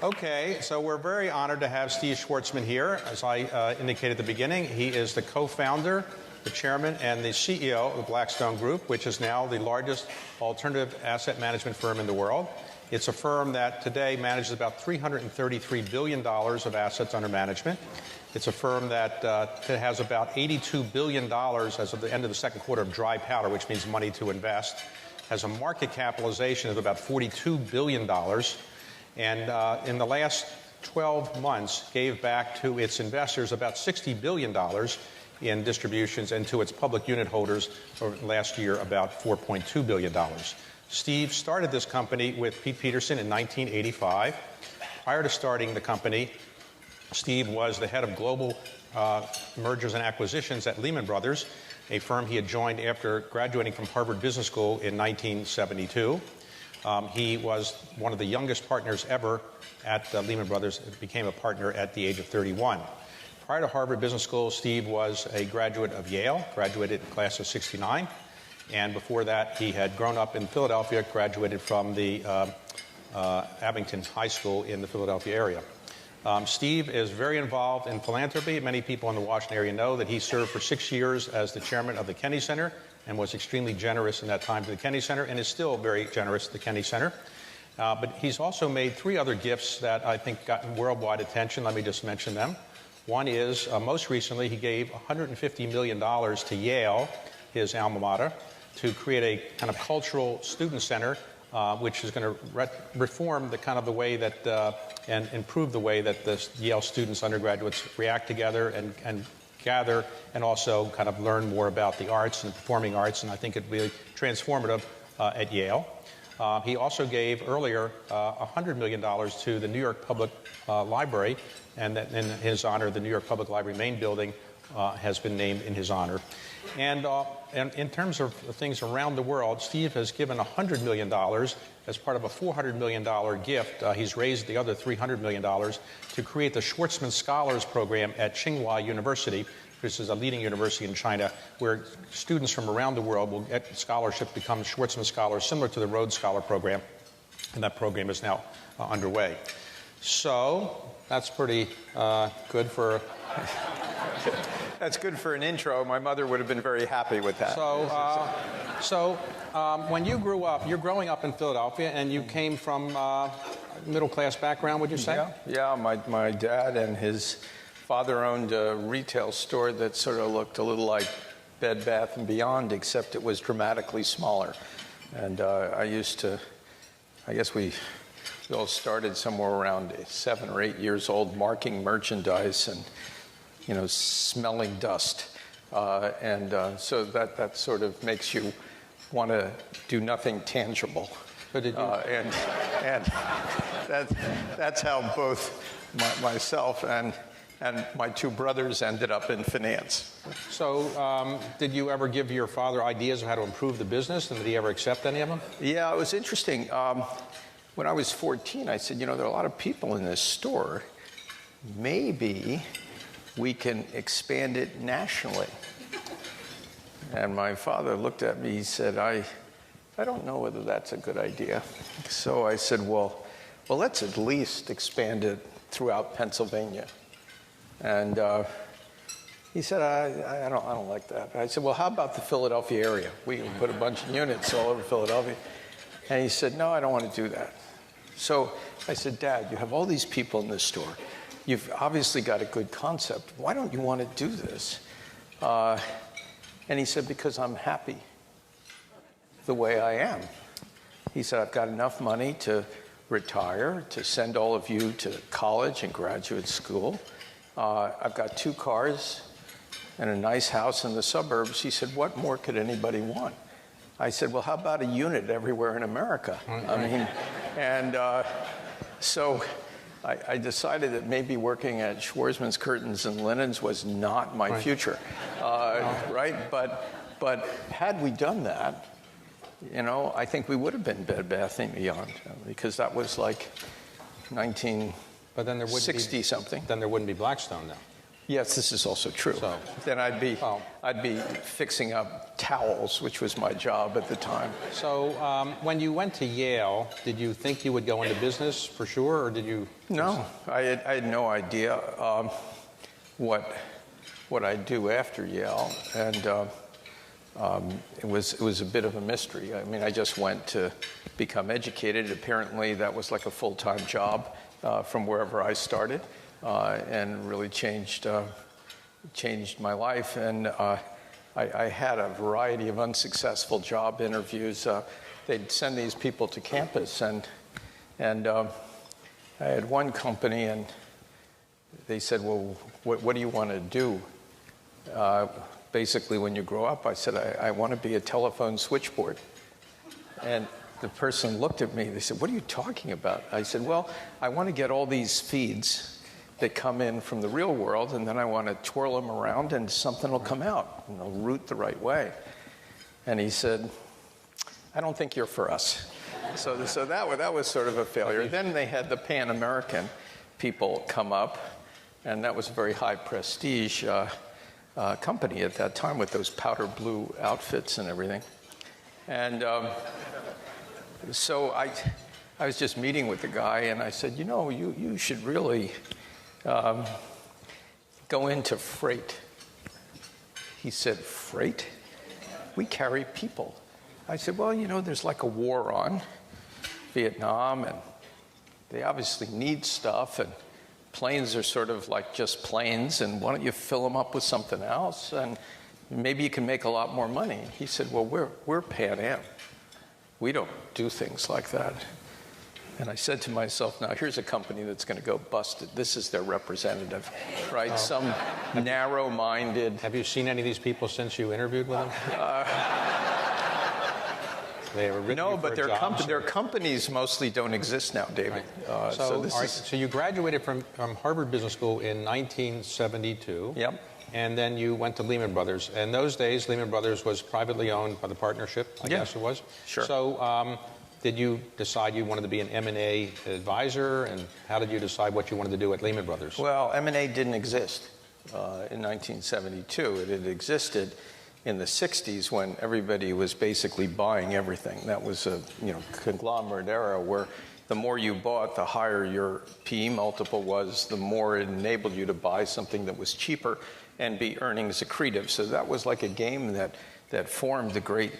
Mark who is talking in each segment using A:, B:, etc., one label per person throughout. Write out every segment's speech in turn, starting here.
A: Okay, so we're very honored to have Steve Schwarzman here. As I indicated at the beginning, he is the co-founder, the chairman, and the CEO of the Blackstone Group, which is now the largest alternative asset management firm in the world. It's a firm that today manages about $333 billion of assets under management. It's a firm that has about $82 billion as of the end of the second quarter of dry powder, which means money to invest, has a market capitalization of about $42 billion, and in the last 12 months gave back to its investors about $60 billion in distributions, and to its public unit holders over last year about $4.2 billion. Steve started this company with Pete Peterson in 1985. Prior to starting the company, Steve was the head of global mergers and acquisitions at Lehman Brothers, a firm he had joined after graduating from Harvard Business School in 1972. He was one of the youngest partners ever at Lehman Brothers, became a partner at the age of 31. Prior to Harvard Business School, Steve was a graduate of Yale, graduated in class of 69. And before that, he had grown up in Philadelphia, graduated from the Abington High School in the Philadelphia area. Steve is very involved in philanthropy. Many people in the Washington area know that he served for 6 years as the chairman of the Kennedy Center and was extremely generous in that time to the Kennedy Center, and is still very generous to the Kennedy Center. But he's also made 3 other gifts that I think gotten worldwide attention. Let me just mention them. One is, most recently, he gave $150 million to Yale, his alma mater, to create a kind of cultural student center, which is going to reform the kind of the way that and improve the way that the Yale students, undergraduates, react together and gather, and also kind of learn more about the arts and performing arts, and I think it'd be transformative at Yale. He also gave earlier $100 million to the New York Public Library, and that in his honor, the New York Public Library main building has been named in his honor. And in terms of things around the world, Steve has given $100 million as part of a $400 million gift. He's raised the other $300 million to create the Schwarzman Scholars Program at Tsinghua University, which is a leading university in China, where students from around the world will get scholarship, become Schwarzman Scholars, similar to the Rhodes Scholar Program, and that program is now underway. So that's pretty good for...
B: That's good for an intro. My mother would have been very happy with that.
A: So when you grew up, you're growing up in Philadelphia, and you came from middle-class background, would you say?
B: Yeah. My dad and his father owned a retail store that sort of looked a little like Bed Bath & Beyond, except it was dramatically smaller. And I guess we all started somewhere around 7 or 8 years old, marking merchandise and smelling dust. So that sort of makes you want to do nothing tangible.
A: But did you?
B: And that's how both myself and my 2 brothers ended up in finance.
A: So did you ever give your father ideas of how to improve the business, and did he ever accept any of them?
B: Yeah, it was interesting. When I was 14, I said, there are a lot of people in this store. Maybe we can expand it nationally. And my father looked at me, he said, I don't know whether that's a good idea. So I said, well, let's at least expand it throughout Pennsylvania. And he said, I don't like that. I said, well, how about the Philadelphia area? We can put a bunch of units all over Philadelphia. And he said, no, I don't want to do that. So I said, Dad, you have all these people in this store. You've obviously got a good concept. Why don't you want to do this? And he said, because I'm happy the way I am. He said, I've got enough money to retire, to send all of you to college and graduate school. I've got 2 cars and a nice house in the suburbs. He said, what more could anybody want? I said, well, how about a unit everywhere in America? So I decided that maybe working at Schwarzman's Curtains and Linens was not my future, right? But had we done that, I think we would have been Bed Bath & Beyond, because that was like 1960-something.
A: Then there wouldn't be Blackstone now.
B: Yes, this is also true.
A: So,
B: then I'd be fixing up towels, which was my job at the time.
A: So when you went to Yale, did you think you would go into business for sure, or did you?
B: No, I had no idea what I'd do after Yale, and it was a bit of a mystery. I mean, I just went to become educated. Apparently, that was like a full-time job from wherever I started, and really changed my life. And I had a variety of unsuccessful job interviews. They'd send these people to campus, and I had one company, and they said, "Well, what do you want to do?" Basically, when you grow up, I said, I want to be a telephone switchboard. And the person looked at me. They said, "What are you talking about?" I said, "Well, I want to get all these feeds that come in from the real world, and then I want to twirl them around, and something will come out, and they'll route the right way." And he said, "I don't think you're for us." So that was sort of a failure. Then they had the Pan American people come up, and that was a very high prestige company at that time with those powder blue outfits and everything. And so I was just meeting with the guy, and I said, you should really go into freight. He said, "Freight? We carry people." I said, "Well, there's like a war on Vietnam, and they obviously need stuff, and planes are sort of like just planes, and why don't you fill them up with something else, and maybe you can make a lot more money." He said, "Well, we're Pan Am. We don't do things like that." And I said to myself, now here's a company that's going to go busted. This is their representative, right? Oh. Some narrow-minded.
A: Have you seen any of these people since you interviewed with them? They were written
B: no, but their companies mostly don't exist now, David.
A: Right. So you graduated from Harvard Business School in 1972.
B: Yep.
A: And then you went to Lehman Brothers. In those days, Lehman Brothers was privately owned by the partnership, I guess it was.
B: Sure.
A: So did you decide you wanted to be an M&A advisor, and how did you decide what you wanted to do at Lehman Brothers?
B: Well, M&A didn't exist in 1972. It had existed in the 60s when everybody was basically buying everything. That was a conglomerate era where the more you bought, the higher your PE multiple was, the more it enabled you to buy something that was cheaper and be earnings accretive. So that was like a game that formed the great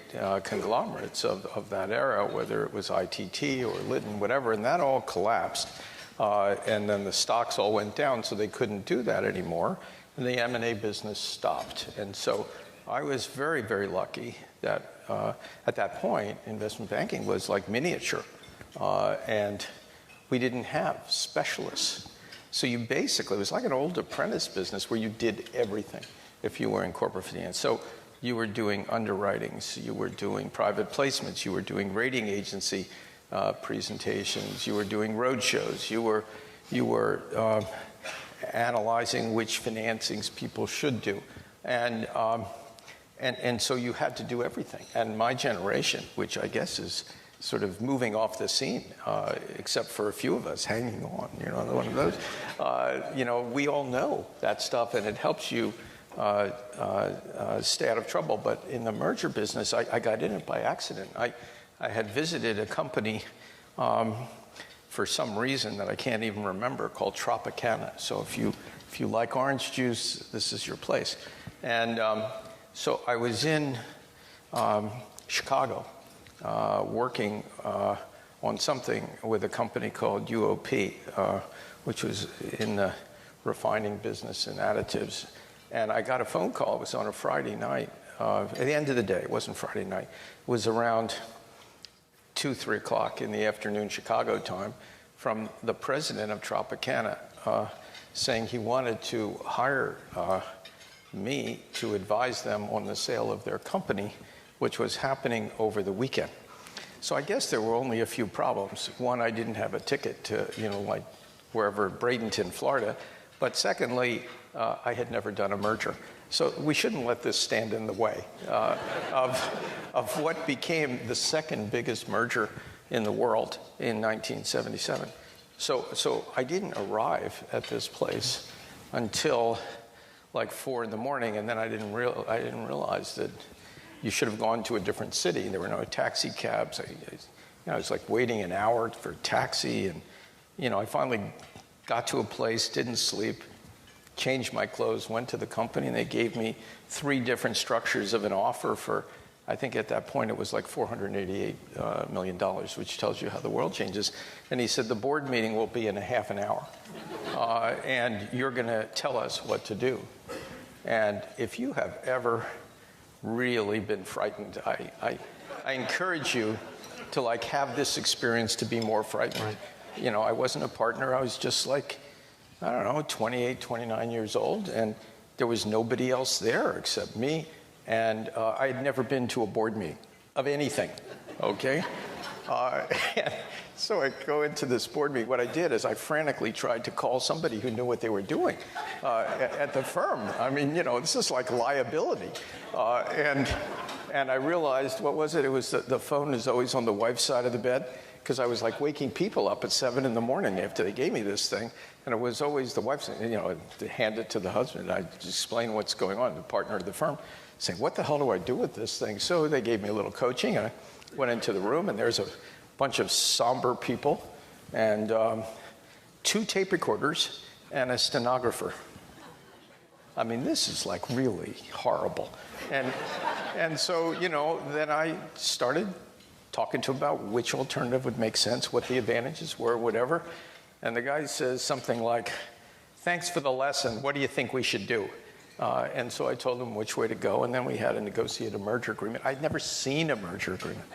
B: conglomerates of that era, whether it was ITT or Litton, whatever, and that all collapsed. And then the stocks all went down, so they couldn't do that anymore, and the M&A business stopped. And so I was very, very lucky that at that point, investment banking was like miniature, and we didn't have specialists. So you basically, it was like an old apprentice business where you did everything if you were in corporate finance. So you were doing underwritings, you were doing private placements, you were doing rating agency presentations, you were doing roadshows, you were analyzing which financings people should do. And so you had to do everything. And my generation, which I guess is sort of moving off the scene, except for a few of us hanging on, one of those, we all know that stuff, and it helps you stay out of trouble. But in the merger business, I got in it by accident. I had visited a company for some reason that I can't even remember called Tropicana. So if you like orange juice, this is your place. And so I was in Chicago working on something with a company called UOP, which was in the refining business and additives. And I got a phone call. It was on a Friday night. At the end of the day, it wasn't Friday night. It was around 2, 3 o'clock in the afternoon Chicago time from the president of Tropicana saying he wanted to hire me to advise them on the sale of their company, which was happening over the weekend. So I guess there were only a few problems. One, I didn't have a ticket to, like wherever, Bradenton, Florida. But secondly, I had never done a merger. So we shouldn't let this stand in the way of what became the second biggest merger in the world in 1977. So I didn't arrive at this place until like 4 in the morning, and then I didn't realize that you should have gone to a different city. There were no taxi cabs. I was like waiting an hour for a taxi, and I finally got to a place, didn't sleep, changed my clothes, went to the company, and they gave me 3 different structures of an offer for, I think at that point it was like $488 million, which tells you how the world changes. And he said, the board meeting will be in a half an hour, and you're going to tell us what to do. And if you have ever really been frightened, I encourage you to like have this experience to be more frightened. Right. I wasn't a partner. I was just like, I don't know, 28, 29 years old, and there was nobody else there except me. And I had never been to a board meeting of anything, okay? So I go into this board meeting. What I did is I frantically tried to call somebody who knew what they were doing at the firm. I mean, this is like liability. And I realized, what was it? It was the phone is always on the wife's side of the bed, because I was like waking people up at 7 in the morning after they gave me this thing. And it was always the wife's, to hand it to the husband. I explain what's going on, the partner of the firm, saying, what the hell do I do with this thing? So they gave me a little coaching, and I went into the room, and there's a bunch of somber people, and 2 tape recorders, and a stenographer. I mean, this is like really horrible. And so, then I started talking to him about which alternative would make sense, what the advantages were, whatever. And the guy says something like, thanks for the lesson, what do you think we should do? And so I told him which way to go, and then we had to negotiate a merger agreement. I'd never seen a merger agreement.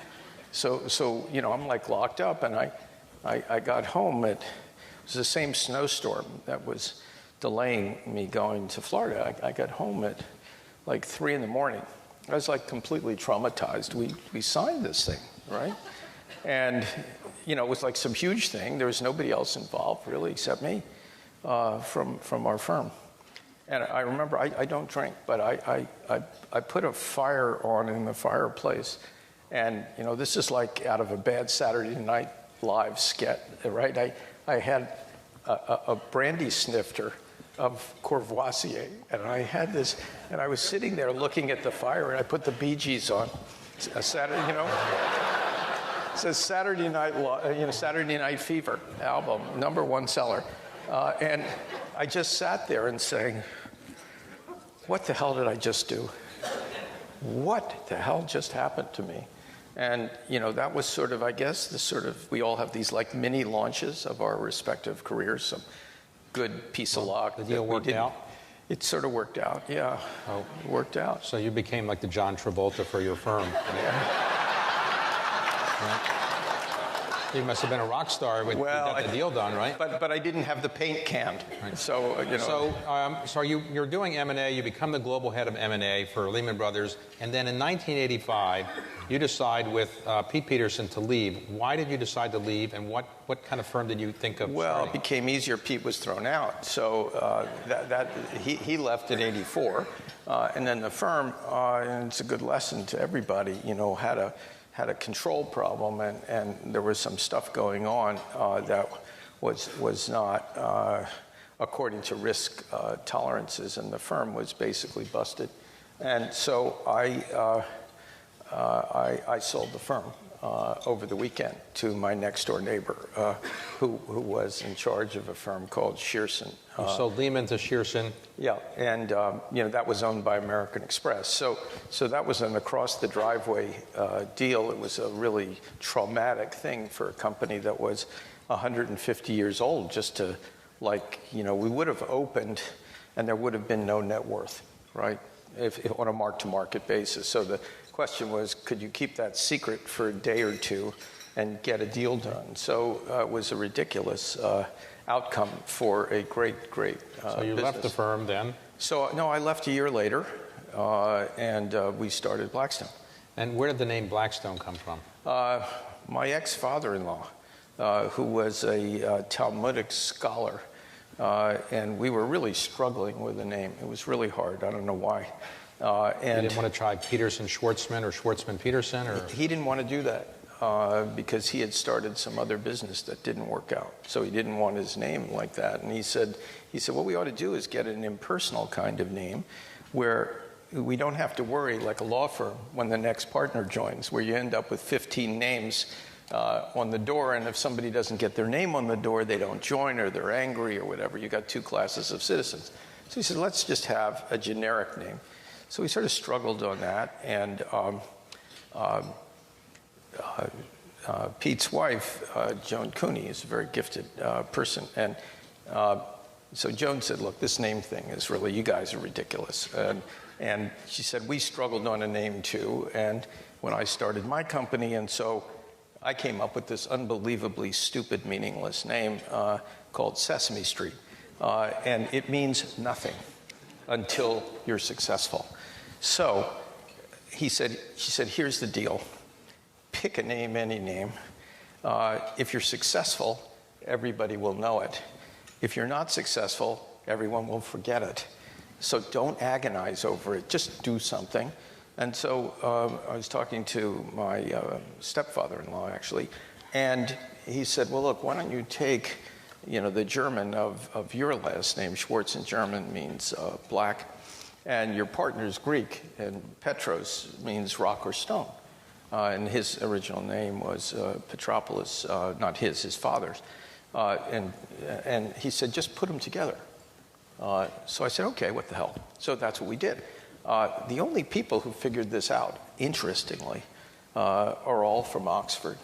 B: So I'm like locked up, and I got home. It was the same snowstorm that was delaying me going to Florida. I got home at like 3 in the morning. I was like completely traumatized. We signed this thing, right? And, it was like some huge thing. There was nobody else involved really except me from our firm. And I remember, I don't drink, but I put a fire on in the fireplace. And, this is like out of a bad Saturday Night Live sketch, right? I had a brandy snifter of Courvoisier, and I had this, and I was sitting there looking at the fire, and I put the Bee Gees on. A Saturday, it says Saturday Night Fever album, #1 seller. And I just sat there and saying, what the hell did I just do? What the hell just happened to me? And, that was sort of, I guess, we all have these like mini launches of our respective careers, some good piece of luck.
A: The deal worked out?
B: It sort of worked out, yeah. Oh, it worked out.
A: So you became like the John Travolta for your firm.
B: Yeah.
A: You must have been a rock star when you got the deal done, right?
B: But I didn't have the paint canned, right. So
A: So you're doing M&A. You become the global head of M&A for Lehman Brothers, and then in 1985, you decide with Pete Peterson to leave. Why did you decide to leave, and what kind of firm did you think of?
B: Well,
A: starting?
B: It became easier. Pete was thrown out, so he left in '84, and then the firm. And it's a good lesson to everybody. Had a control problem, and there was some stuff going on that was not according to risk tolerances, and the firm was basically busted. And so I sold the firm over the weekend to my next door neighbor, who was in charge of a firm called Shearson.
A: You sold Lehman to Shearson.
B: Yeah, and that was owned by American Express. So that was an across the driveway deal. It was a really traumatic thing for a company that was 150 years old. Just to we would have opened, and there would have been no net worth, right? If on a mark-to-market basis. So the question was, could you keep that secret for a day or two and get a deal done? So it was a ridiculous outcome for a great
A: So you
B: business.
A: left the firm then?
B: So, no, I left a year later, and we started Blackstone.
A: And where did the name Blackstone come from?
B: My ex-father-in-law, who was a Talmudic scholar, and we were really struggling with the name. It was really hard. I don't know why.
A: And you didn't want to try Peterson Schwarzman or Schwarzman Peterson? Or?
B: He didn't want to do that. because he had started some other business that didn't work out. So he didn't want his name like that. And he said, what we ought to do is get an impersonal kind of name where we don't have to worry like a law firm when the next partner joins, where you end up with 15 names on the door, and if somebody doesn't get their name on the door, they don't join or they're angry or whatever. You got two classes of citizens. So he said, let's just have a generic name. So we sort of struggled on that, and Pete's wife, Joan Cooney, is a very gifted person, and so Joan said, look, this name thing is really, you guys are ridiculous. And she said, we struggled on a name too, and when I started my company, and so I came up with this unbelievably stupid, meaningless name called Sesame Street. And it means nothing until you're successful. So she said, here's the deal. Pick a name, any name. If you're successful, everybody will know it. If you're not successful, everyone will forget it. So don't agonize over it. Just do something. And so I was talking to my stepfather-in-law, actually, and he said, well, look, why don't you take, the German of your last name, Schwartz in German means black, and your partner's Greek, and Petros means rock or stone. And his original name was Petropoulos, not his father's. And he said, just put them together. So I said, okay, what the hell? So that's what we did. The only people who figured this out, interestingly, are all from Oxford.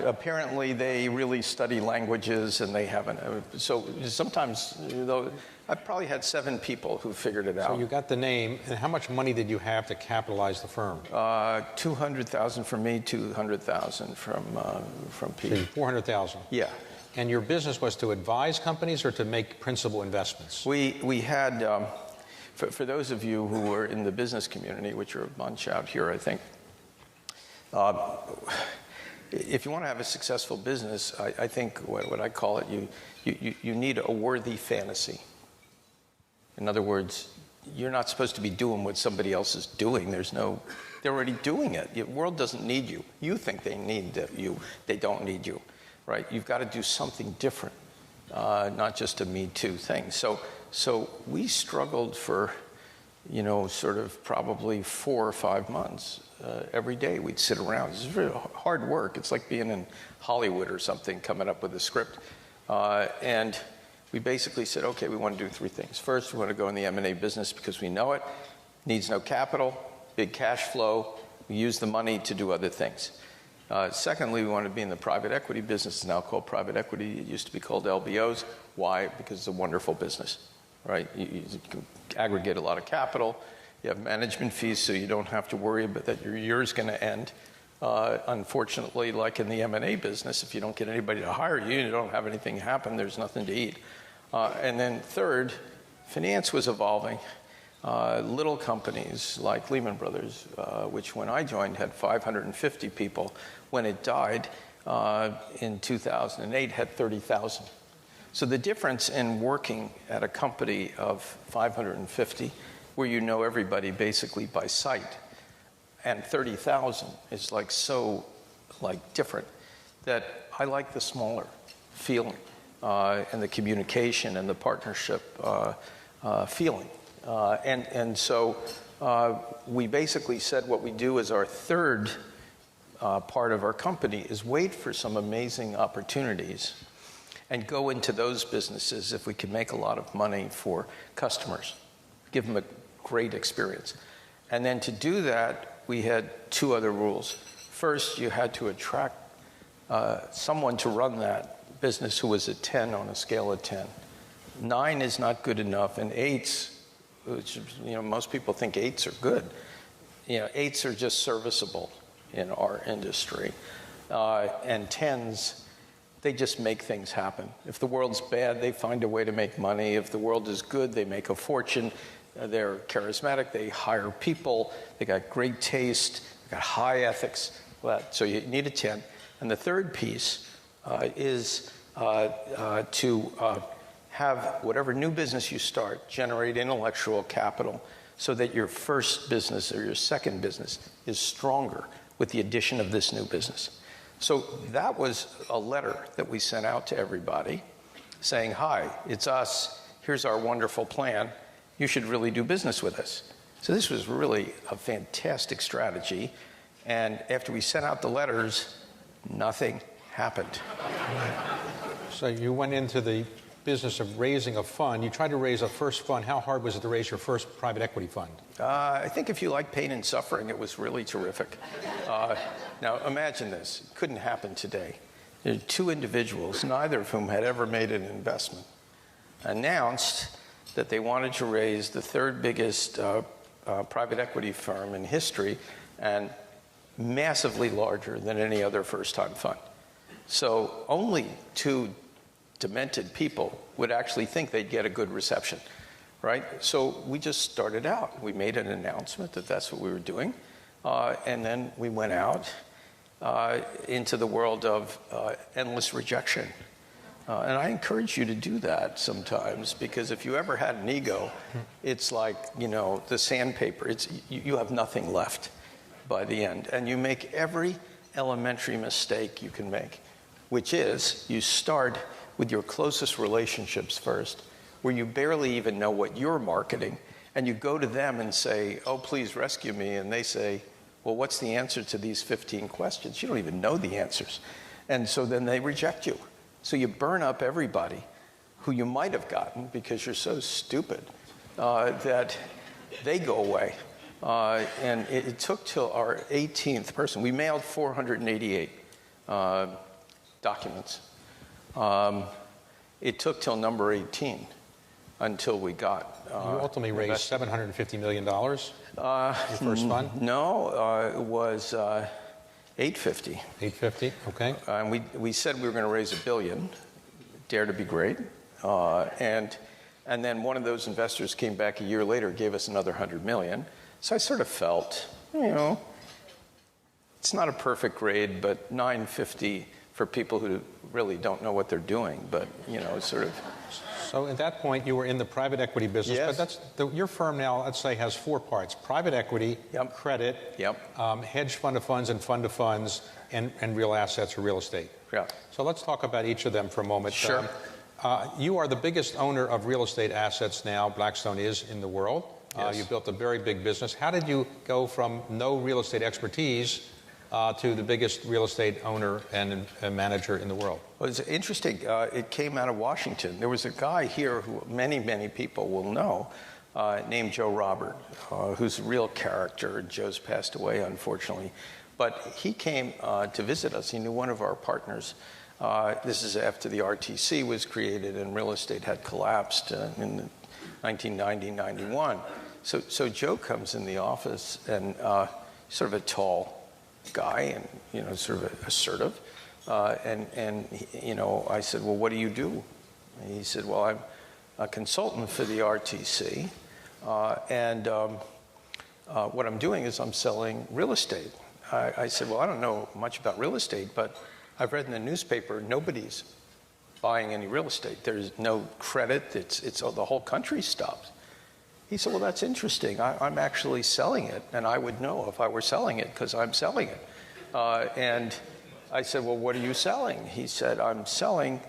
B: Apparently, they really study languages, and they haven't. So sometimes, I've probably had 7 people who figured it out.
A: So you got the name, and how much money did you have to capitalize the firm?
B: $200,000 from me, $200,000 from Pete.
A: So $400,000.
B: Yeah.
A: And your business was to advise companies or to make principal investments?
B: We had, for those of you who were in the business community, which are a bunch out here, I think, if you want to have a successful business, I think what I call it, you need a worthy fantasy. In other words, you're not supposed to be doing what somebody else is doing. They're already doing it. The world doesn't need you. You think they need you. They don't need you, right? You've got to do something different, not just a Me Too thing. So we struggled for, sort of probably 4 or 5 months. Every day we'd sit around. It's very hard work. It's like being in Hollywood or something, coming up with a script. And we basically said, okay, we want to do 3 things. First, we want to go in the M&A business because we know it. Needs no capital, big cash flow. We use the money to do other things. Secondly, we want to be in the private equity business. It's now called private equity. It used to be called LBOs. Why? Because it's a wonderful business, right? You can aggregate a lot of capital. You have management fees, so you don't have to worry about that your year's going to end. Unfortunately, like in the M&A business, if you don't get anybody to hire you, you don't have anything happen, there's nothing to eat. And then third, finance was evolving. Little companies like Lehman Brothers, which when I joined had 550 people, when it died in 2008 had 30,000. So the difference in working at a company of 550, where you know everybody basically by sight, and 30,000 is so different, that I like the smaller feeling and the communication and the partnership feeling. And so we basically said what we do as our third part of our company is wait for some amazing opportunities and go into those businesses if we can make a lot of money for customers, give them a great experience. And then to do that, we had 2 other rules. First, you had to attract someone to run that business who was a 10 on a scale of 10. 9 is not good enough, and 8s, which, most people think 8s are good. 8s are just serviceable in our industry. And 10s, they just make things happen. If the world's bad, they find a way to make money. If the world is good, they make a fortune. They're charismatic. They hire people. They got great taste. They got high ethics. So you need a 10. And the third piece is to have whatever new business you start generate intellectual capital so that your first business or your second business is stronger with the addition of this new business. So that was a letter that we sent out to everybody saying, hi, it's us. Here's our wonderful plan. You should really do business with us. So this was really a fantastic strategy. And after we sent out the letters, nothing happened.
A: So you went into the business of raising a fund. You tried to raise a first fund. How hard was it to raise your first private equity fund?
B: I think if you like pain and suffering, it was really terrific. Now, imagine this. It couldn't happen today. There are two individuals, neither of whom had ever made an investment, announced that they wanted to raise the third biggest private equity firm in history and massively larger than any other first-time fund. So only two demented people would actually think they'd get a good reception, right? So we just started out. We made an announcement that that's what we were doing, and then we went out into the world of endless rejection. And I encourage you to do that sometimes, because if you ever had an ego, it's like, you know, the sandpaper. You have nothing left by the end. And you make every elementary mistake you can make, which is you start with your closest relationships first, where you barely even know what you're marketing, and you go to them and say, oh, please rescue me, and they say, well, what's the answer to these 15 questions? You don't even know the answers. And so then they reject you. So you burn up everybody who you might have gotten because you're so stupid that they go away. And it took till our 18th person. We mailed 488 documents. It took till number 18 until we got.
A: You ultimately raised $750 million, your first fund?
B: No, it was 850.
A: 850, okay.
B: And we said we were going to raise $1 billion. Dare to be great. And then one of those investors came back a year later, gave us another $100 million. So I sort of felt, you know, it's not a perfect grade, but 950 for people who really don't know what they're doing. But, you know, it's sort of.
A: So at that point, you were in the private equity business.
B: Yes.
A: But your firm now, let's say, has four parts: private equity,
B: Yep.
A: credit,
B: Yep.
A: Hedge fund of funds and fund of funds, and real assets or real estate.
B: Yeah.
A: So let's talk about each of them for a moment.
B: Sure.
A: You are the biggest owner of real estate assets now, Blackstone is, in the world.
B: Yes.
A: You built a very big business. How did you go from no real estate expertise to the biggest real estate owner and manager in the world?
B: Well, it's interesting. It came out of Washington. There was a guy here who many, many people will know named Joe Robert, who's a real character. Joe's passed away, unfortunately. But he came to visit us. He knew one of our partners. This is after the RTC was created and real estate had collapsed in 1990-91. So Joe comes in the office, and sort of a tall guy and, you know, sort of assertive. And you know, I said, well, what do you do? And he said, well, I'm a consultant for the RTC. And what I'm doing is I'm selling real estate. I said, well, I don't know much about real estate, but I've read in the newspaper nobody's buying any real estate. There's no credit. It's the whole country stopped. He said, well, that's interesting. I'm actually selling it, and I would know if I were selling it because I'm selling it. And I said, well, what are you selling? He said, I'm selling,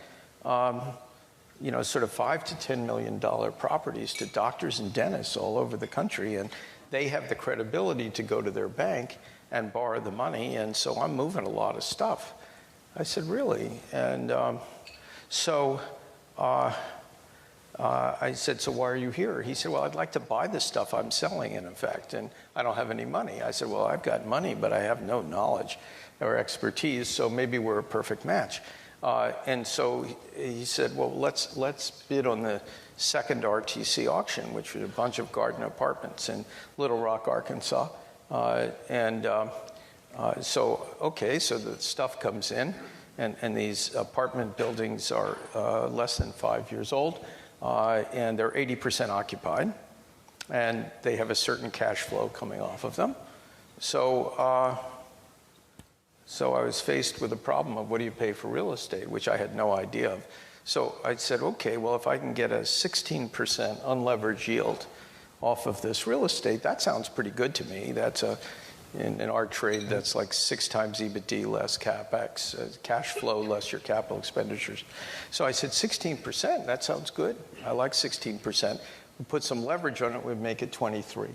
B: you know, sort of $5 to $10 million properties to doctors and dentists all over the country, and they have the credibility to go to their bank and borrow the money, and so I'm moving a lot of stuff. I said, really? And I said, so why are you here? He said, well, I'd like to buy the stuff I'm selling, in effect, and I don't have any money. I said, well, I've got money, but I have no knowledge or expertise, so maybe we're a perfect match. And so he said, well, let's bid on the second RTC auction, which was a bunch of garden apartments in Little Rock, Arkansas. So the stuff comes in, and these apartment buildings are less than 5 years old. And they're 80% occupied, and they have a certain cash flow coming off of them. So I was faced with the problem of what do you pay for real estate, which I had no idea of. So I said, okay, well, if I can get a 16% unleveraged yield off of this real estate. That sounds pretty good to me. That's in our trade, that's like 6 times EBITDA less CapEx, cash flow less your capital expenditures. So I said 16%, that sounds good. I like 16%. We put some leverage on it, we'd make it 23%.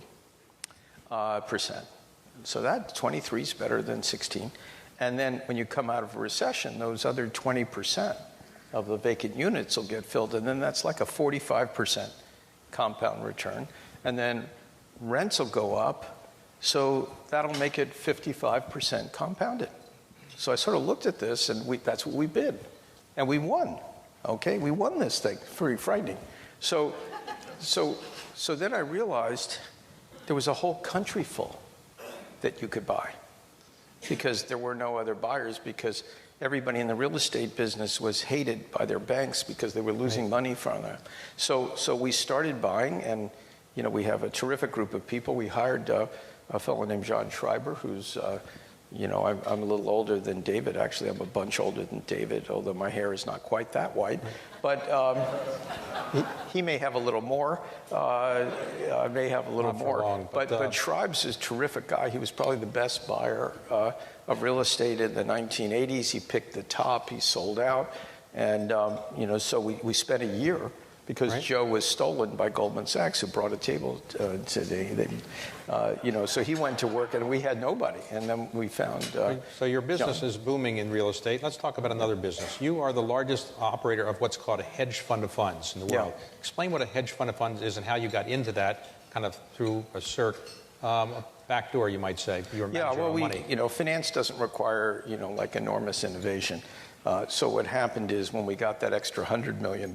B: So that 23 is better than 16. And then when you come out of a recession, those other 20% of the vacant units will get filled, and then that's like a 45% compound return. And then rents will go up, so that'll make it 55% compounded. So I sort of looked at this, and that's what we bid. And we won, okay? We won this thing. Pretty frightening. So then I realized there was a whole country full that you could buy, because there were no other buyers, because everybody in the real estate business was hated by their banks because they were losing money from them. So we started buying, and we have a terrific group of people. We hired a fellow named John Schreiber, who's I'm a little older than David. Actually, I'm a bunch older than David, although my hair is not quite that white. But he may have a little more. I may have a little more.
A: Long,
B: but Schreib's is a terrific guy. He was probably the best buyer of real estate in the 1980s. He picked the top. He sold out. And, so we spent a year, because Joe was stolen by Goldman Sachs, who brought a table today. So he went to work, and we had nobody. And then we found...
A: so your business is booming in real estate. Let's talk about another business. You are the largest operator of what's called a hedge fund of funds in the world.
B: Yeah.
A: Explain what a hedge fund of funds is and how you got into that, kind of through a back door, you might say. You're managing money.
B: Finance doesn't require, like enormous innovation. So what happened is, when we got that extra $100 million...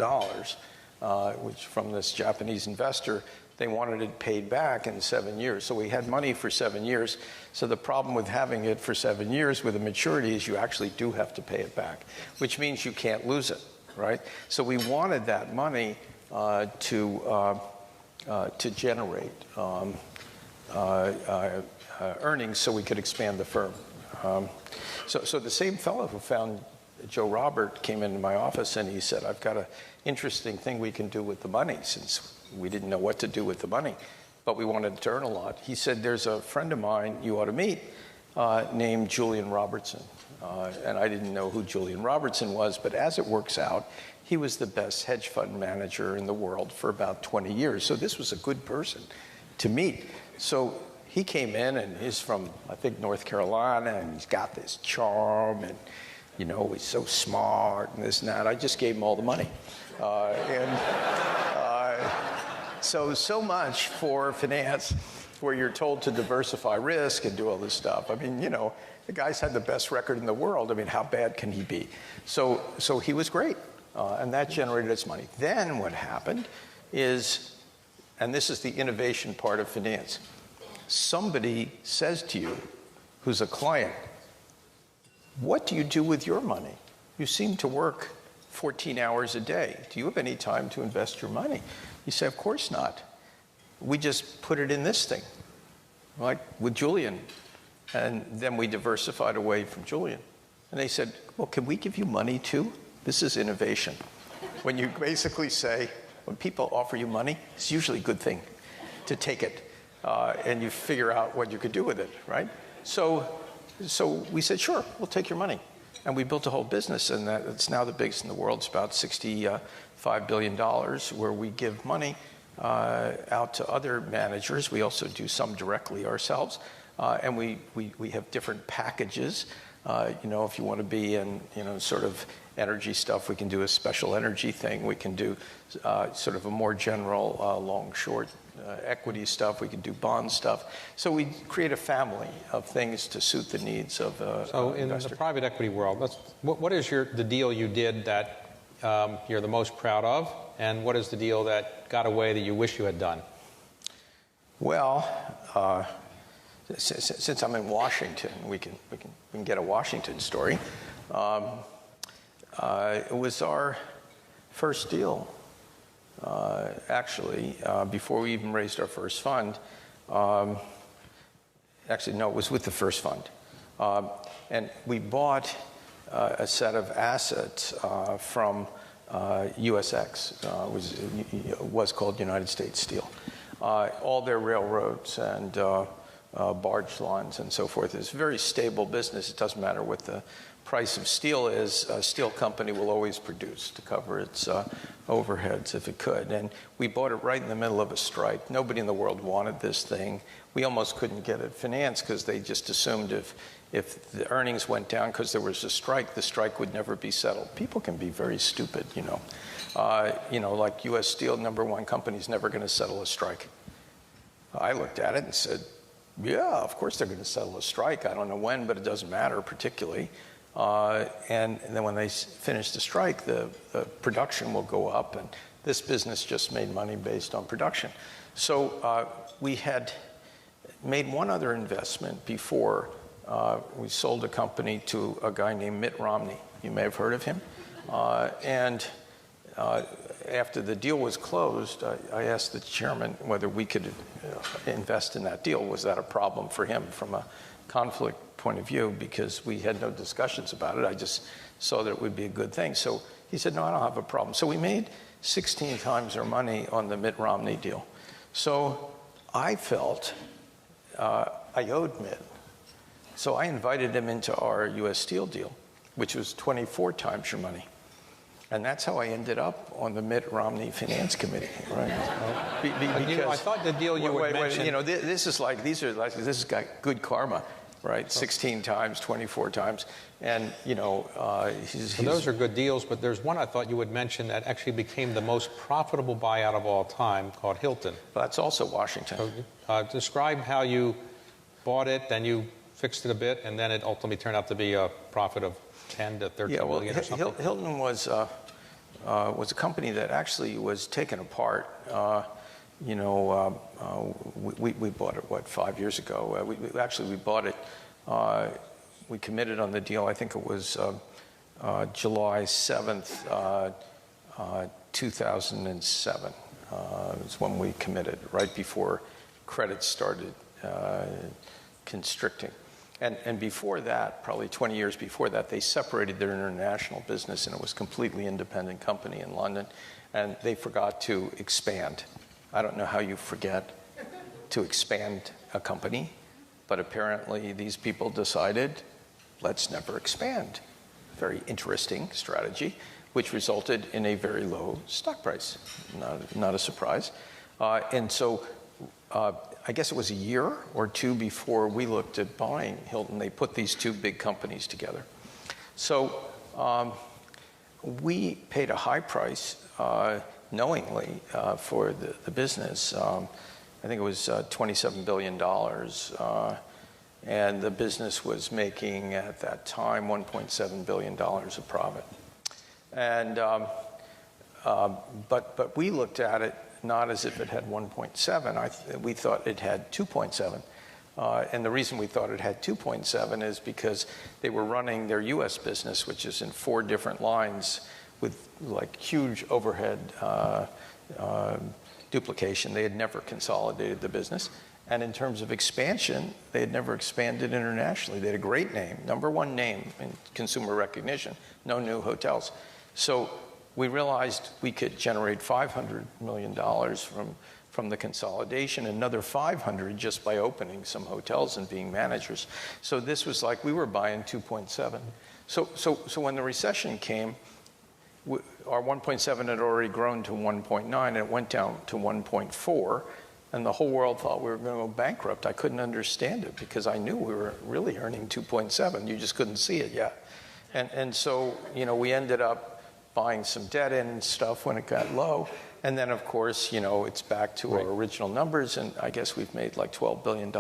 B: which from this Japanese investor, they wanted it paid back in 7 years. So we had money for 7 years. So the problem with having it for 7 years with a maturity is you actually do have to pay it back, which means you can't lose it, right? So we wanted that money to generate earnings so we could expand the firm. So the same fellow who found Joe Robert came into my office, and he said, I've got an interesting thing we can do with the money, since we didn't know what to do with the money, but we wanted to earn a lot. He said, there's a friend of mine you ought to meet named Julian Robertson. And I didn't know who Julian Robertson was, but as it works out, he was the best hedge fund manager in the world for about 20 years. So this was a good person to meet. So he came in, and he's from, I think, North Carolina, and he's got this charm, and he's so smart and this and that. I just gave him all the money. So much for finance, where you're told to diversify risk and do all this stuff. I mean, the guy's had the best record in the world. I mean, how bad can he be? So he was great, and that generated its money. Then what happened is, and this is the innovation part of finance, somebody says to you, who's a client, what do you do with your money? You seem to work 14 hours a day. Do you have any time to invest your money? You say, of course not. We just put it in this thing, like with Julian. And then we diversified away from Julian. And they said, well, can we give you money too? This is innovation. When you basically say, when people offer you money, it's usually a good thing to take it. And you figure out what you could do with it, right? So we said, sure, we'll take your money. And we built a whole business, and it's now the biggest in the world. It's about $65 billion, where we give money out to other managers. We also do some directly ourselves. And we have different packages. If you want to be in, sort of energy stuff, we can do a special energy thing. We can do sort of a more general long-short equity stuff. We can do bond stuff. So we create a family of things to suit the needs of
A: So in the private equity world, what is the deal you did that you're the most proud of, and what is the deal that got away that you wish you had done?
B: Well, since I'm in Washington, we can get a Washington story. It was our first deal. Actually, before we even raised our first fund. Actually, no, it was with the first fund. And we bought a set of assets from USX, was called United States Steel. all their railroads and barge lines and so forth. It's a very stable business. It doesn't matter what the price of steel is. A steel company will always produce to cover its overheads if it could. And we bought it right in the middle of a strike. Nobody in the world wanted this thing. We almost couldn't get it financed because they just assumed if the earnings went down because there was a strike, the strike would never be settled. People can be very stupid, you know. Like U.S. Steel, #1 company, is never going to settle a strike. I looked at it and said, yeah, of course they're going to settle a strike. I don't know when, but it doesn't matter particularly. And then when they finish the strike, the production will go up, and this business just made money based on production. So we had made one other investment before we sold a company to a guy named Mitt Romney. You may have heard of him. After the deal was closed, I asked the chairman whether we could invest in that deal. Was that a problem for him from a conflict point of view? Because we had no discussions about it. I just saw that it would be a good thing. So he said, no, I don't have a problem. So we made 16 times our money on the Mitt Romney deal. So I felt I owed Mitt. So I invited him into our U.S. Steel deal, which was 24 times your money. And that's how I ended up on the Mitt Romney Finance Committee, right?
A: I thought the deal you would mention.
B: You know, this is got good karma, right? 16 times, 24 times, and you know,
A: those are good deals. But there's one I thought you would mention that actually became the most profitable buyout of all time, called Hilton.
B: That's also Washington.
A: So, describe how you bought it, then you fixed it a bit, and then it ultimately turned out to be a profit of 10 to 13 million or something.
B: Hilton was a company that actually was taken apart. We bought it 5 years ago. We bought it. We committed on the deal. I think it was July 7th, 2007. It's when we committed, right before credit started constricting. And before that, probably 20 years before that, they separated their international business, and it was a completely independent company in London, and they forgot to expand. I don't know how you forget to expand a company, but apparently these people decided, let's never expand. Very interesting strategy, which resulted in a very low stock price. Not a surprise. And so I guess it was a year or two before we looked at buying Hilton. They put these two big companies together. So we paid a high price knowingly for the business. I think it was $27 billion. And the business was making, at that time, $1.7 billion of profit. And but we looked at it not as if it had 1.7. We thought it had 2.7. And the reason we thought it had 2.7 is because they were running their U.S. business, which is in 4 different lines with like huge overhead duplication. They had never consolidated the business. And in terms of expansion, they had never expanded internationally. They had a great name, #1 name in consumer recognition, no new hotels. So we realized we could generate $500 million from the consolidation, another 500 just by opening some hotels and being managers. So this was like we were buying 2.7. So when the recession came, our 1.7 had already grown to 1.9, and it went down to 1.4, and the whole world thought we were going to go bankrupt. I couldn't understand it because I knew we were really earning 2.7. You just couldn't see it yet. And so, you know, we ended up buying some debt in and stuff when it got low. And then, of course, you know, it's back to our original numbers, and I guess we've made like $12 billion.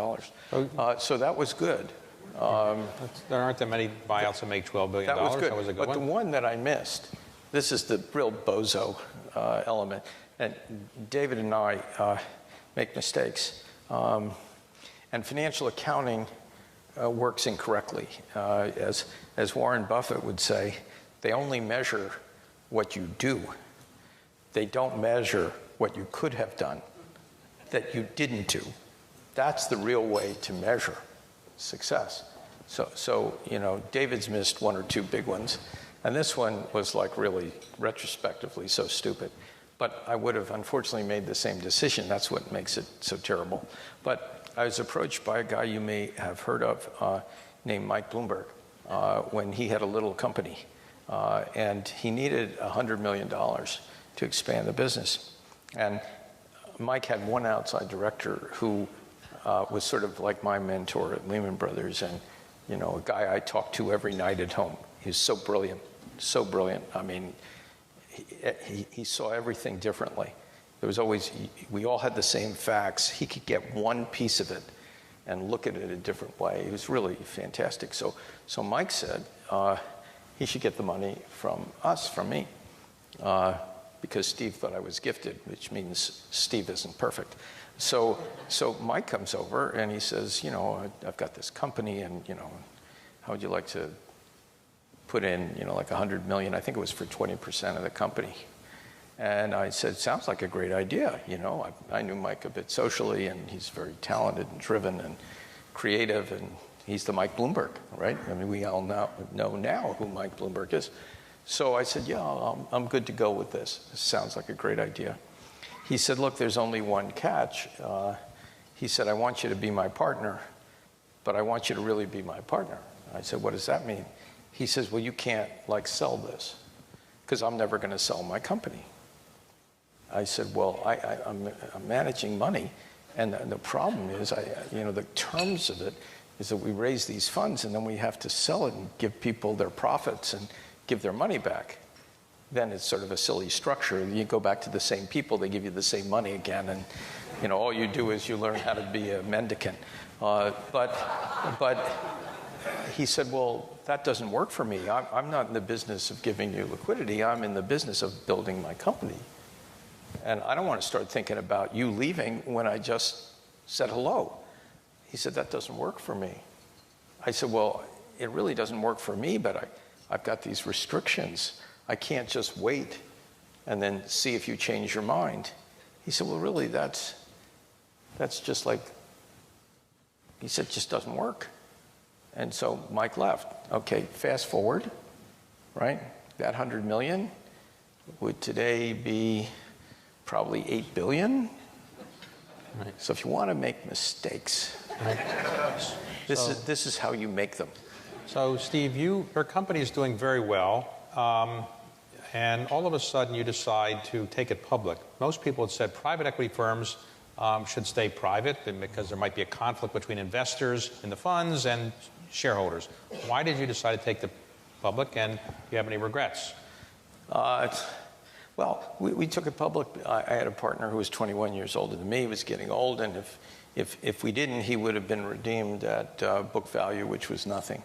B: So that was good.
A: There aren't that many buyouts that make $12 billion.
B: That was good.
A: That was a good
B: but
A: one.
B: The one that I missed, this is the real bozo element. And David and I make mistakes. And financial accounting works incorrectly. As Warren Buffett would say, they only measure what you do. They don't measure what you could have done that you didn't do. That's the real way to measure success. So you know, David's missed 1 or 2 big ones, and this one was like really retrospectively so stupid. But I would have unfortunately made the same decision. That's what makes it so terrible. But I was approached by a guy you may have heard of named Mike Bloomberg when he had a little company. And he needed $100 million to expand the business. And Mike had one outside director who was sort of like my mentor at Lehman Brothers, and a guy I talked to every night at home. He was so brilliant, so brilliant. I mean, he saw everything differently. There was always, we all had the same facts. He could get one piece of it and look at it a different way. It was really fantastic. So Mike said he should get the money from us, from me, because Steve thought I was gifted, which means Steve isn't perfect. So Mike comes over and he says, I've got this company, and how would you like to put in, like $100 million? I think it was for 20% of the company. And I said, sounds like a great idea. I knew Mike a bit socially, and he's very talented and driven and creative, and he's the Mike Bloomberg, right? I mean, we all know now who Mike Bloomberg is. So I said, yeah, I'm good to go with this. This sounds like a great idea. He said, look, there's only one catch. He said, I want you to be my partner, but I want you to really be my partner. I said, what does that mean? He says, well, you can't sell this, because I'm never going to sell my company. I said, well, I'm managing money, and the problem is, the terms of it is that we raise these funds, and then we have to sell it and give people their profits and give their money back. Then it's sort of a silly structure. You go back to the same people, they give you the same money again, and all you do is you learn how to be a mendicant. But he said, well, that doesn't work for me. I'm not in the business of giving you liquidity. I'm in the business of building my company. And I don't want to start thinking about you leaving when I just said hello. He said, that doesn't work for me. I said, well, it really doesn't work for me, but I've got these restrictions. I can't just wait and then see if you change your mind. He said, well, really, that's just like, he said, just doesn't work. And so Mike left. Okay, fast forward, right? That $100 million would today be probably $8 billion. Right. So if you want to make mistakes, right, this is how you make them.
A: So Steve, your company is doing very well, and all of a sudden you decide to take it public. Most people had said private equity firms should stay private because there might be a conflict between investors in the funds and shareholders. Why did you decide to take it public, and do you have any regrets?
B: Well, we took it public. I had a partner who was 21 years older than me. He was getting old, and if we didn't, he would have been redeemed at book value, which was nothing.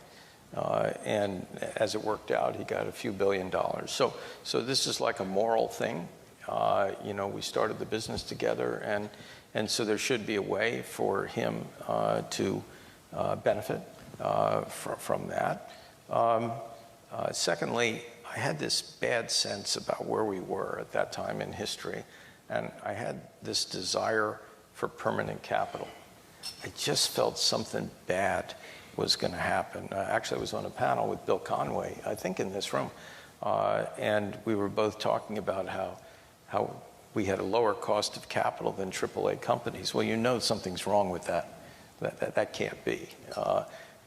B: And as it worked out, he got a few $1 billion. So this is like a moral thing. We started the business together, and so there should be a way for him to benefit from that. Secondly, I had this bad sense about where we were at that time in history, and I had this desire for permanent capital. I just felt something bad was going to happen. Actually, I was on a panel with Bill Conway, I think in this room, and we were both talking about how we had a lower cost of capital than AAA companies. Well, something's wrong with that. That can't be.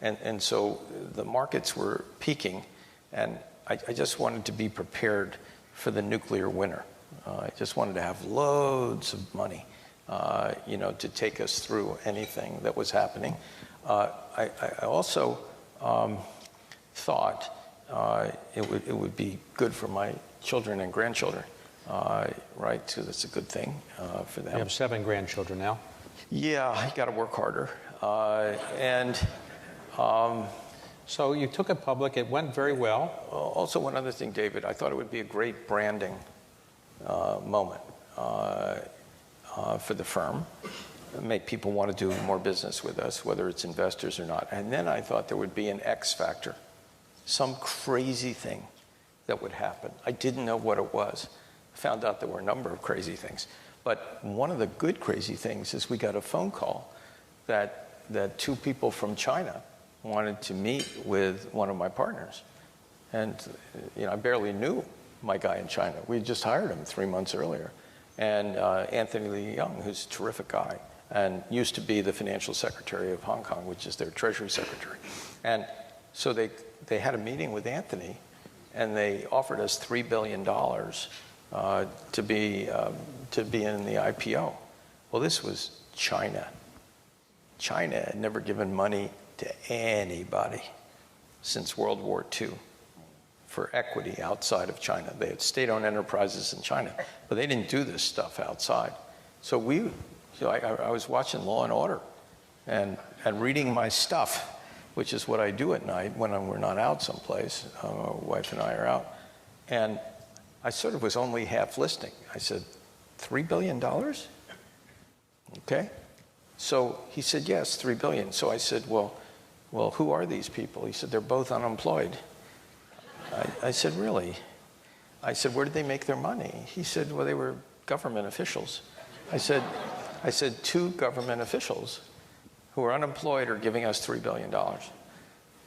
B: And so the markets were peaking, and I just wanted to be prepared for the nuclear winter. I just wanted to have loads of money, to take us through anything that was happening. I also thought it would be good for my children and grandchildren, right? So that's a good thing for them.
A: You have 7 grandchildren now.
B: Yeah, I got to work harder.
A: So you took it public. It went very well.
B: Also, one other thing, David, I thought it would be a great branding moment for the firm. Make people want to do more business with us, whether it's investors or not. And then I thought there would be an X factor, some crazy thing that would happen. I didn't know what it was. I found out there were a number of crazy things. But one of the good crazy things is we got a phone call that 2 people from China wanted to meet with one of my partners. And I barely knew my guy in China. We just hired him 3 months earlier. And Anthony Lee Young, who's a terrific guy, and used to be the financial secretary of Hong Kong, which is their treasury secretary. And so they had a meeting with Anthony, and they offered us $3 billion to be in the IPO. Well, this was China. China had never given money to anybody since World War II for equity outside of China. They had state-owned enterprises in China, but they didn't do this stuff outside. So I was watching Law and Order and reading my stuff, which is what I do at night when we're not out someplace. My wife and I are out. And I sort of was only half listening. I said, $3 billion? Okay. So he said, yes, $3 billion. So I said, well, who are these people? He said, they're both unemployed. I said, really? I said, where did they make their money? He said, well, they were government officials. I said, 2 government officials who are unemployed are giving us $3 billion.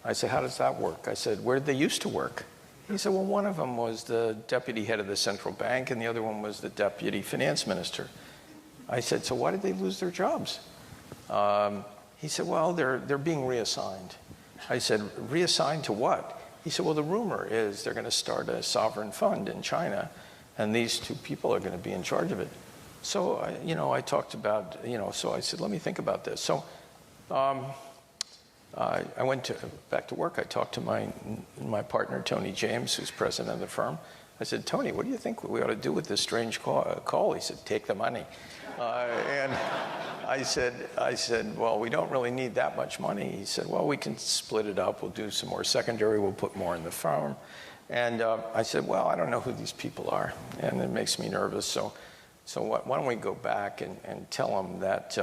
B: I said, how does that work? I said, where did they used to work? He said, well, one of them was the deputy head of the central bank, and the other one was the deputy finance minister. I said, so why did they lose their jobs? He said, well, they're being reassigned. I said, reassigned to what? He said, well, the rumor is they're going to start a sovereign fund in China, and these 2 people are going to be in charge of it. So, I talked about, so I said, let me think about this. So I went back to work. I talked to my partner, Tony James, who's president of the firm. I said, Tony, what do you think we ought to do with this strange call? He said, take the money. And I said, well, we don't really need that much money. He said, well, we can split it up. We'll do some more secondary. We'll put more in the firm. And I said, well, I don't know who these people are, and it makes me nervous. So why don't we go back and tell them that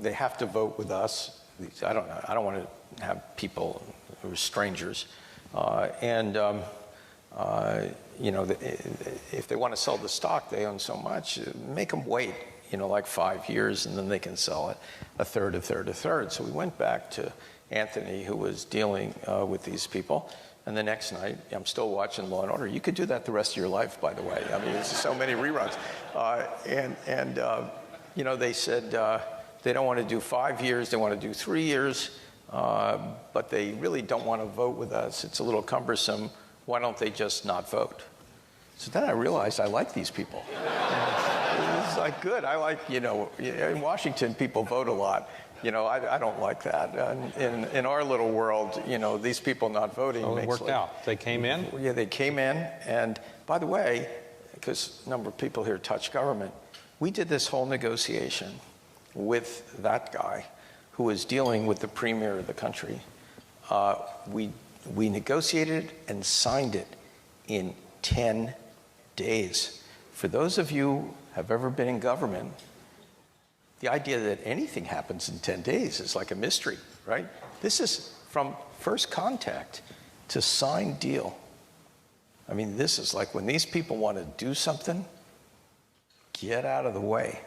B: they have to vote with us. I don't want to have people who are strangers. If they want to sell the stock, they own so much, make them wait, like 5 years, and then they can sell it a third. So we went back to Anthony, who was dealing with these people. And the next night, I'm still watching Law and Order. You could do that the rest of your life, by the way. I mean, there's so many reruns. They said they don't want to do 5 years, they want to do 3 years, but they really don't want to vote with us. It's a little cumbersome. Why don't they just not vote? So then I realized I like these people. It's like, good. I like, in Washington, people vote a lot. I don't like that. In our little world, these people not voting
A: makes it worked out. They came in?
B: Yeah, they came in. And by the way, because a number of people here touch government, we did this whole negotiation with that guy who was dealing with the premier of the country. We negotiated and signed it in 10 days. For those of you who have ever been in government, the idea that anything happens in 10 days is like a mystery, right? This is from first contact to signed deal. I mean, this is like when these people want to do something, get out of the way.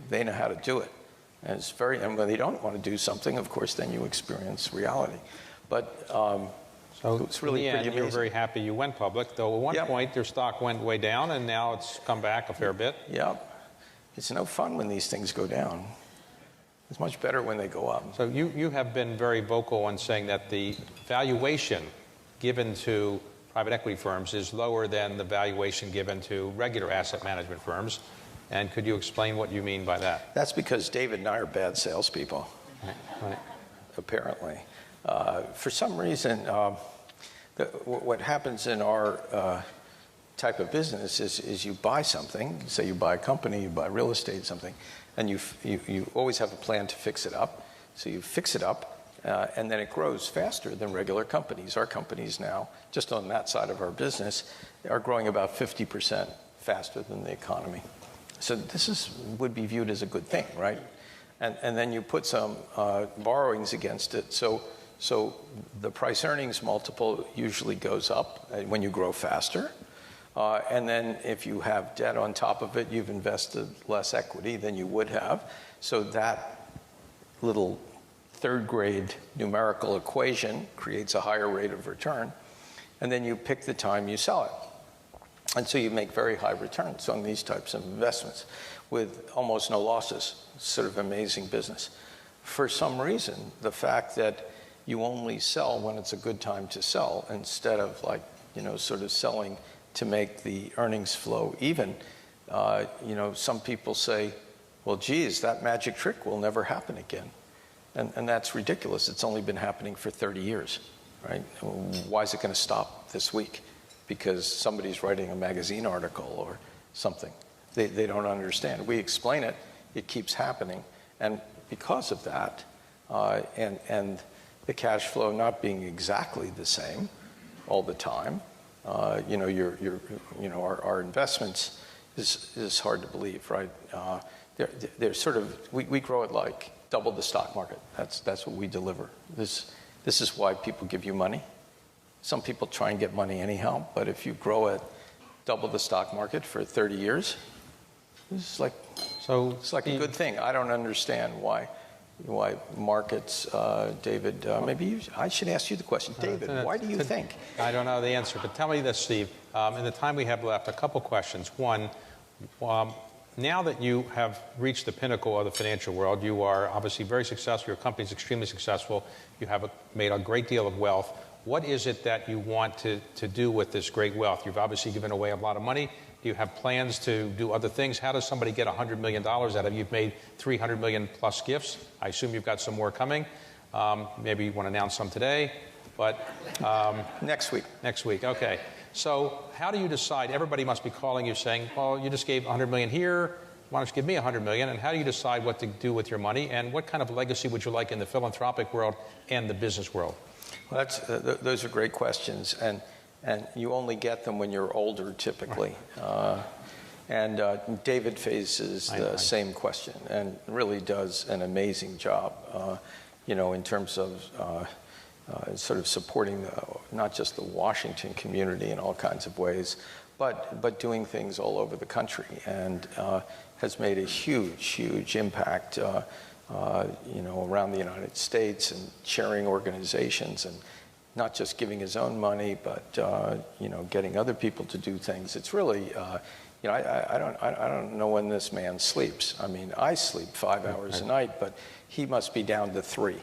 B: They know how to do it. And and when they don't want to do something, of course, then you experience reality. But
A: so
B: it's really
A: in the end,
B: pretty
A: you're
B: amazing.
A: very happy you went public, though at one point their stock went way down, and now it's come back a fair bit.
B: Yeah. It's no fun when these things go down. It's much better when they go up.
A: So you have been very vocal in saying that the valuation given to private equity firms is lower than the valuation given to regular asset management firms. And could you explain what you mean by that?
B: That's because David and I are bad salespeople,
A: Right.
B: apparently. For some reason, what happens in our type of business is you buy something, say you buy a company, you buy real estate, something, and you always have a plan to fix it up. So you fix it up, and then it grows faster than regular companies. Our companies now, just on that side of our business, are growing about 50% faster than the economy. So this would be viewed as a good thing, right? And then you put some borrowings against it. So the price earnings multiple usually goes up when you grow faster. And then if you have debt on top of it, you've invested less equity than you would have. So that little third grade numerical equation creates a higher rate of return. and then you pick the time you sell it. And so you make very high returns on these types of investments with almost no losses. It's sort of amazing business. For some reason, the fact that you only sell when it's a good time to sell instead of sort of selling to make the earnings flow even, some people say, well, geez, that magic trick will never happen again. And that's ridiculous. It's only been happening for 30 years, right? Why is it going to stop this week? Because somebody's writing a magazine article or something. They don't understand. We explain it, it keeps happening. And because of that, and the cash flow not being exactly the same all the time, our investments is hard to believe, right? They're sort of, we grow it like double the stock market. That's what we deliver. This is why people give you money. Some people try and get money anyhow, but if you grow at double the stock market for 30 years, it's like a good thing. I don't understand why markets, David, I should ask you the question. David, why do you think?
A: I don't know the answer, but tell me this, Steve. In the time we have left, a couple questions. One, now that you have reached the pinnacle of the financial world, you are obviously very successful, your company is extremely successful, you have made a great deal of wealth. What is it that you want to do with this great wealth? You've obviously given away a lot of money. Do you have plans to do other things? How does somebody get $100 million out of it? You've made 300 million plus gifts. I assume you've got some more coming. Maybe you want to announce some today, but
B: next week.
A: Next week, okay. So how do you decide? Everybody must be calling you saying, well, you just gave 100 million here. Why don't you give me 100 million? And how do you decide what to do with your money? And what kind of legacy would you like in the philanthropic world and the business world?
B: Well, those are great questions, and you only get them when you're older, typically. And David faces the same question and really does an amazing job, in terms of sort of supporting not just the Washington community in all kinds of ways, but doing things all over the country, and has made a huge impact around the United States, and chairing organizations, and not just giving his own money, but getting other people to do things. It's really, I don't know when this man sleeps. I mean, I sleep 5 hours a night, but he must be down to 3.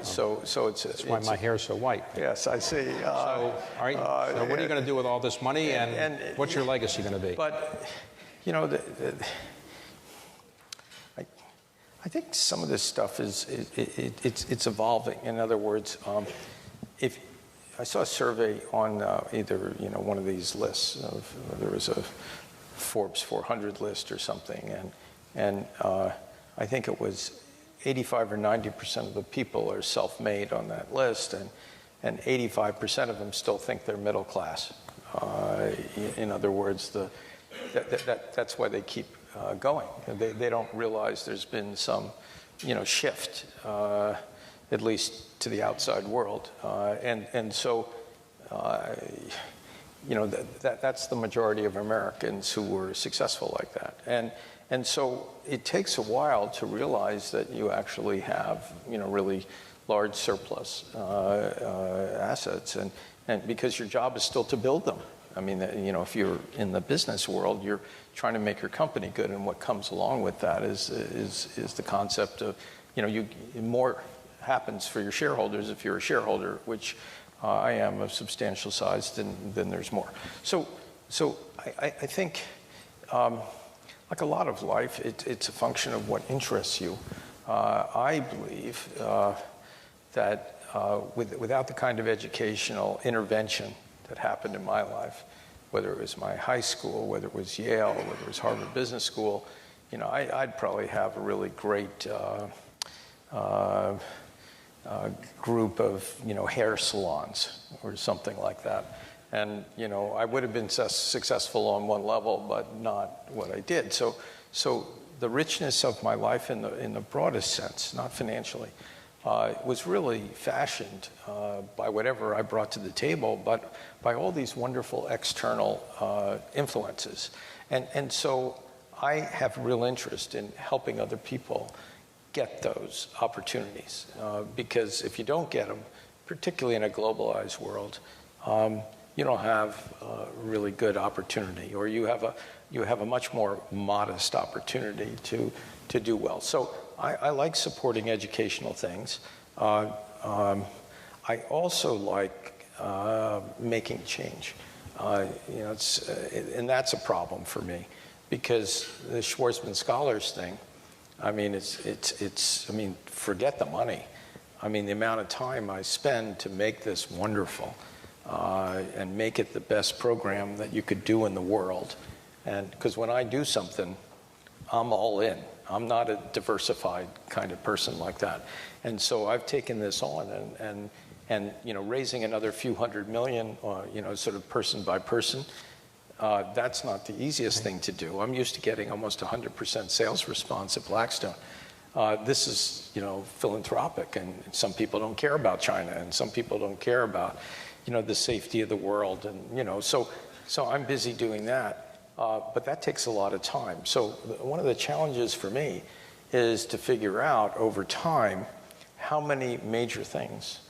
B: So that's
A: why my hair is so white.
B: Yes, I see.
A: All right. So what are you going to do with all this money, and what's your legacy going to be?
B: But I think some of this stuff it's evolving. In other words, if I saw a survey on either one of these lists there was a Forbes 400 list or something, and I think it was 85 or 90% of the people are self-made on that list, and 85% of them still think they're middle class. In other words, that's why they keep going. They don't realize there's been some, shift, at least to the outside world, and so, that's the majority of Americans who were successful like that, and so it takes a while to realize that you actually have, really large surplus assets, and because your job is still to build them. I mean, if you're in the business world, you're trying to make your company good, and what comes along with that is the concept of, more happens for your shareholders if you're a shareholder, which I am of substantial size, then there's more. So I think, like a lot of life, it's a function of what interests you. I believe that without the kind of educational intervention that happened in my life, whether it was my high school, whether it was Yale, whether it was Harvard Business School, I'd probably have a really great group of, hair salons or something like that. And, I would have been successful on one level, but not what I did. So the richness of my life in the broadest sense, not financially, was really fashioned by whatever I brought to the table, but by all these wonderful external influences. And so I have real interest in helping other people get those opportunities, because if you don't get them, particularly in a globalized world, you don't have a really good opportunity, or you have a much more modest opportunity to do well. So I like supporting educational things. I also like making change. And that's a problem for me, because the Schwarzman Scholars thing, I mean, I mean, forget the money. I mean, the amount of time I spend to make this wonderful and make it the best program that you could do in the world. And because when I do something, I'm all in. I'm not a diversified kind of person like that. And so I've taken this on, and raising another few $100 million, sort of person by person, that's not the easiest thing to do. I'm used to getting almost 100% sales response at Blackstone. This is, philanthropic, and some people don't care about China, and some people don't care about, the safety of the world, and so I'm busy doing that. But that takes a lot of time. So one of the challenges for me is to figure out over time how many major things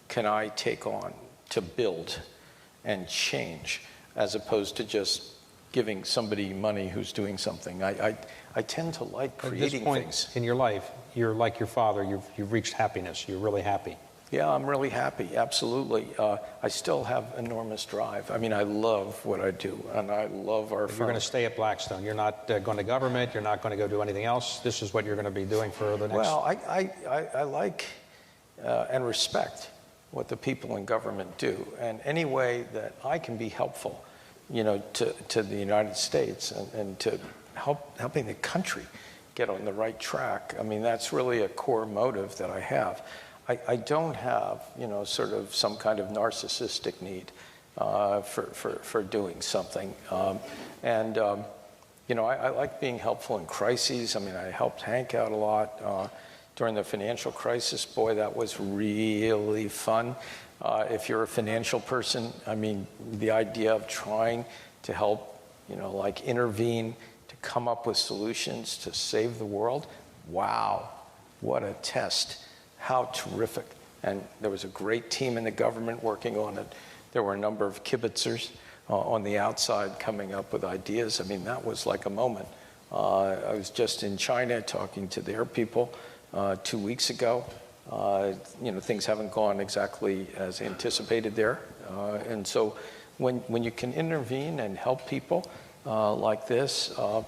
B: can I take on to build and change, as opposed to just giving somebody money who's doing something. I tend to like creating things.
A: At this point in your life, you're like your father. You've reached happiness. You're really happy.
B: Yeah, I'm really happy, absolutely. I still have enormous drive. I mean, I love what I do, and I love our firm.
A: You're going to stay at Blackstone. You're not going to government. You're not going to go do anything else. This is what you're going to be doing for the next...
B: Well, I like and respect what the people in government do, and any way that I can be helpful, to the United States and to helping the country get on the right track. I mean, that's really a core motive that I have. I don't have, sort of some kind of narcissistic need for doing something. I like being helpful in crises. I mean, I helped Hank out a lot during the financial crisis. Boy, that was really fun. If you're a financial person, I mean, the idea of trying to help, intervene, to come up with solutions to save the world, wow, what a test. How terrific. And there was a great team in the government working on it. There were a number of kibitzers on the outside coming up with ideas. I mean, that was like a moment. I was just in China talking to their people 2 weeks ago. Things haven't gone exactly as anticipated there. And so when you can intervene and help people like this, I'm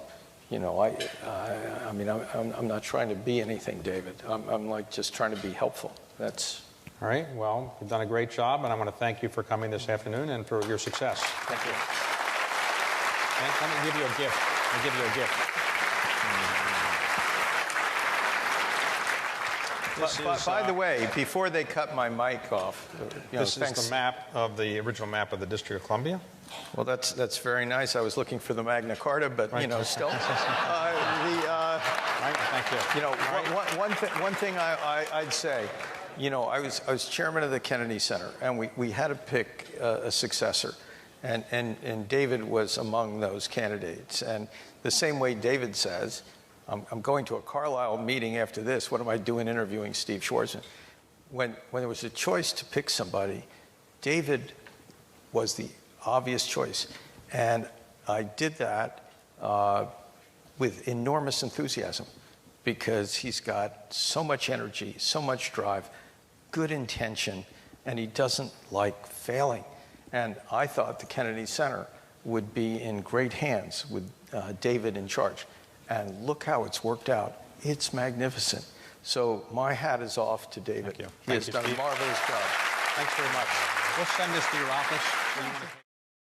B: not trying to be anything, David. I'm like just trying to be helpful. That's...
A: All right. Well, you've done a great job, and I want to thank you for coming this afternoon and for your success.
B: Thank you.
A: And let me give you a gift. I'll give you a gift.
B: By the way, before they cut my mic off,
A: this is the map of the original map of the District of Columbia.
B: Well, that's very nice. I was looking for the Magna Carta, but still.
A: Thank you.
B: One thing I'd say, I was chairman of the Kennedy Center, and we had to pick a successor, and David was among those candidates. And the same way David says, I'm going to a Carlisle meeting after this. What am I doing interviewing Steve Schwarzman? When there was a choice to pick somebody, David was the obvious choice. And I did that with enormous enthusiasm, because he's got so much energy, so much drive, good intention, and he doesn't like failing. And I thought the Kennedy Center would be in great hands with David in charge. And look how it's worked out. It's magnificent. So my hat is off to David.
A: Thank you.
B: He has done a marvelous job.
A: Thanks very much. We'll send this to your office.